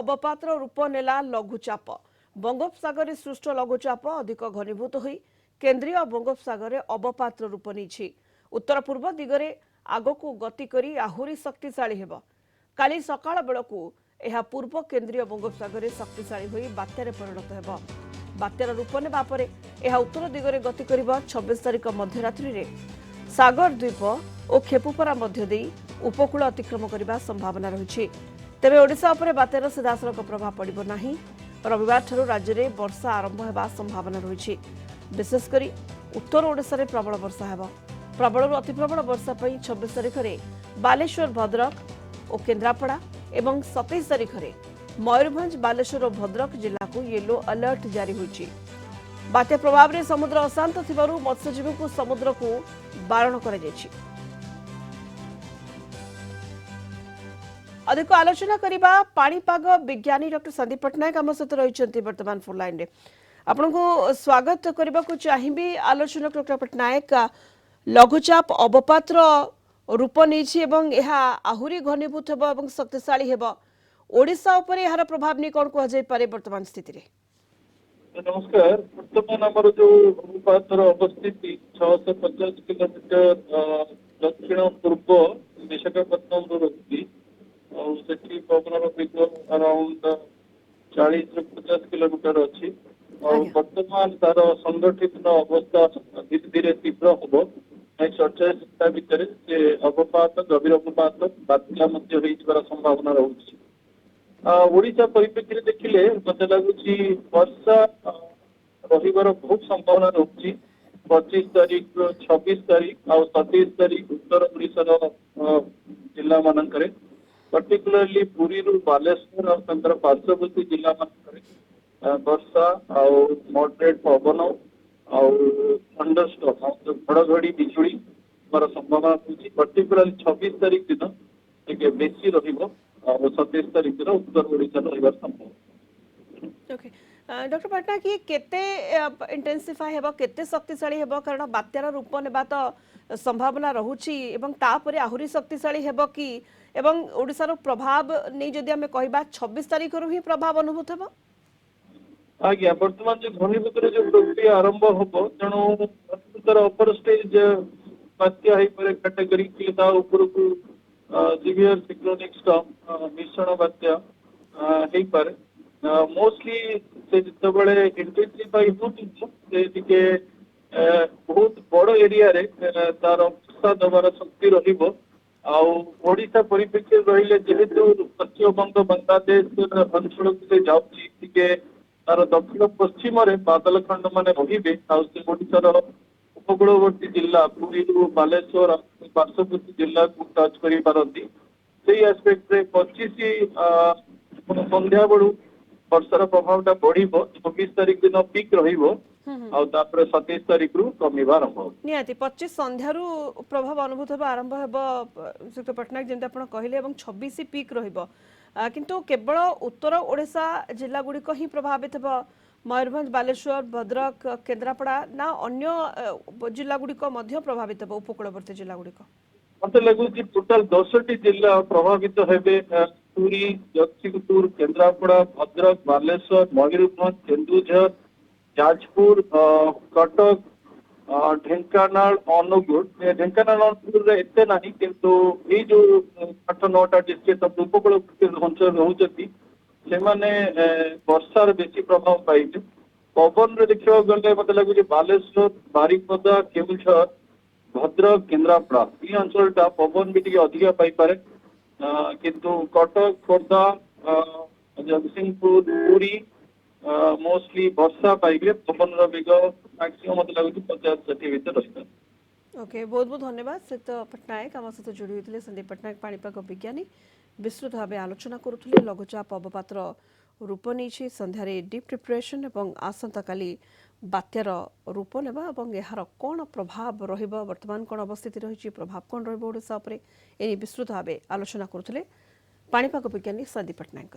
अवपातर रूप नेला लघुचाप। बंगोपसागर सृष्ट लघुचाप अधिक घनीभूत होई केन्द्रीय बंगोपसागर अवपातर रूप नहीं। उत्तर पूर्व दिगरे आगकू गति करी आहुरी शक्तिशाली हेब। काली सकाळ बेलकू यह पूर्व केन्द्रीय बंगोपसागर शक्तिशाली होई बात्यारे परिणत हेब। बात्यार रूप नेबा परे यह उत्तर दिगरे गति करिबा 26 तारिख मध्यरात्रि रे सागर द्वीप और खेपुपरा मध्य देई उपकूल अतिक्रम करने संभावना रही। तेरे ओडिशा उपरे बात्यार सीधासलख प्रभाव पड़िबो नाही। रविवार ठारू राज्य में वर्षा आरंभ होगा संभावना रही। विशेषकर उत्तर ओडिशा रे प्रबल वर्षा हेब। प्रबल अति प्रबल वर्षा पई 26 तारिख में बालेश्वर भद्रक और केन्द्रापड़ा एवं 27 तारिख में मयूरभंज बालेश्वर और भद्रक जिला को येलो अलर्ट जारी होइछि। बात्या प्रभाव में समुद्र अशांत थिबारु मत्स्यजीवी को समुद्र को बारण करा जायछि। अधिक आलोचना करिबा पाणीपाग विज्ञानी डॉक्टर संदीप पटनायक आम सहित रही वर्तमान फोन लाइन रे। आपनको स्वागत करने को चाहिए। आलोचना डॉक्टर पटनायक लघुचाप अवपातर रूप नहीं आहुरी घनीभूत होब शक्तिशाली होब। ओडिशा उपर यार प्रभाव नहीं कौन कह वर्तमान स्थिति रे? नमस्कार। वर्तमान आम जो अवपातर अवस्थिति 650 किलोमीटर दक्षिण पूर्व विशाखापट्टनम रही। पवन वेग अराउंड 40 ରୁ 50 किलोमीटर अच्छी। वर्तमान तार संगठित अवस्था धीरे धीरे तीव्र हम 48 घंटा भितर अवपात गभीर अवपात बात्या संभावना रही। ओडिशा परिप्रेक्षी देखिले मत लगुच वर्षा रही बहुत संभावना रही। 25 तारिख 26 तारिख और 27 तारिख उत्तर ओडिशार जिला मानक पर्टिकुलरली पुरी रु बालेश्वर और पार्श्ववर्ती जिला मान वर्षा और मॉडरेट पवन और थंडरस्टॉर्म घड़घड़ी बिजुड़ी संभावना रही। पर्टिकुलरली 26 तारिख दिन टे बेसी रहिबो और 27 तारिख दिन उत्तर ओडिशा रहिबार संभावना। ओके डॉक्टर पटनायक ये केते इंटेंसिफाई हेबो केते शक्तिशाली हेबो कारण बात्यार रूप नेबा तो संभावना रहुची एवं तापरे आहुरी शक्तिशाली हेबो कि एवं ओडिशार प्रभाव नहीं जदि आमे कहबा 26 तारिख रु ही प्रभाव अनुभूत हेबो? आज्ञा वर्तमान जो घनीभूत जो प्रक्रिया आरंभ हम तेणु तार अपर स्टेज बात्या कैटेगरी ऊपर को सिवियर सिक्लोनिक स्टॉर्म मिश्रण बात्या हो पारे। मोस्टली से जिते इंटेंसिफाई होके बहुत बड़ एरिया रे तार वर्षा दबार शक्ति रहिबो। ओडिशा परिप्रेक्षी रहिले जेहेतु पश्चिम बंग बांग्लादेश अंचल से जाऊँगी तार दक्षिण पश्चिम बादल खंड माने रहिबे। ओडिशार उपकूलवर्ती जिला पुरी बालेश्वर पार्श्ववर्ती जिला को टच करि पारंती। से एस्पेक्ट रे 25 संध्या बेलू वर्षार प्रभाव बढ़िबो। 26 तारिख दिन पीक रहिबो और तापर 27 तारिख रु कमिबा आरंभ हो। निहाती 25 संध्यारू प्रभाव अनुभूत होबा आरंभ हेबो डॉक्टर पटनायक जेंता आपण कहिले एवं 26 पीक रहिबो। किंतु केवल उत्तर ओडिशा जिला गुड़ी ही प्रभावित हेबो? मयूरभंज बालेश्वर भद्रक केन्द्रापड़ा ना अन्य जिला गुड़िक प्रभावित हेबो? उपकूलवर्ती जिला गुड़िक मत लगुच टोटाल 10टी जिला प्रभावित हेबे। पुरी जगतसिंहपुर केन्द्रापड़ा भद्रक बालेश्वर मयूरभंज केन्दुझर जाजपुर कटक ढेंकानाल अनुगुल। ढेंकानाल अनुगुल एते नहीं किंतु ये जो 8-9टा डिस्ट्रिक्ट उपकूलवर्ती अंचल रोचती से माने वर्षार बेसी प्रभाव पाइबे। पवन रे देखियो गले मत लगुच बालेश्वर बारिपदा केन्दुझर भद्रक केन्द्रापड़ा ये अंचलटा पवन भी अधिक पाई पारे। किंतु कटक खोर्धा जगतसिंहपुर पुरी मोस्टली वर्षा पाइबे। पवन वेग मैक्सिमम मत लगुच 50-60 भीतर रही। ओके बहुत बहुत धन्यवाद। सहित पटनायक आम सहित जोड़ी होते संदीप पटनायक पाणीपाग विज्ञानी विस्तृत भाव आलोचना करुले। लघुचाप अवपातर रूप नहीं संध्यारे डीप प्रिपरेशन और आसंता काली बात्यार रूप नेबा और यार कौन प्रभाव रहिबो वर्तमान कौन अवस्थिति रही प्रभाव कौन रहिबो ओडिशा उपरे एनी विस्तृत भाव आलोचना करुले पाणीपाग विज्ञानी संदीप पटनायक।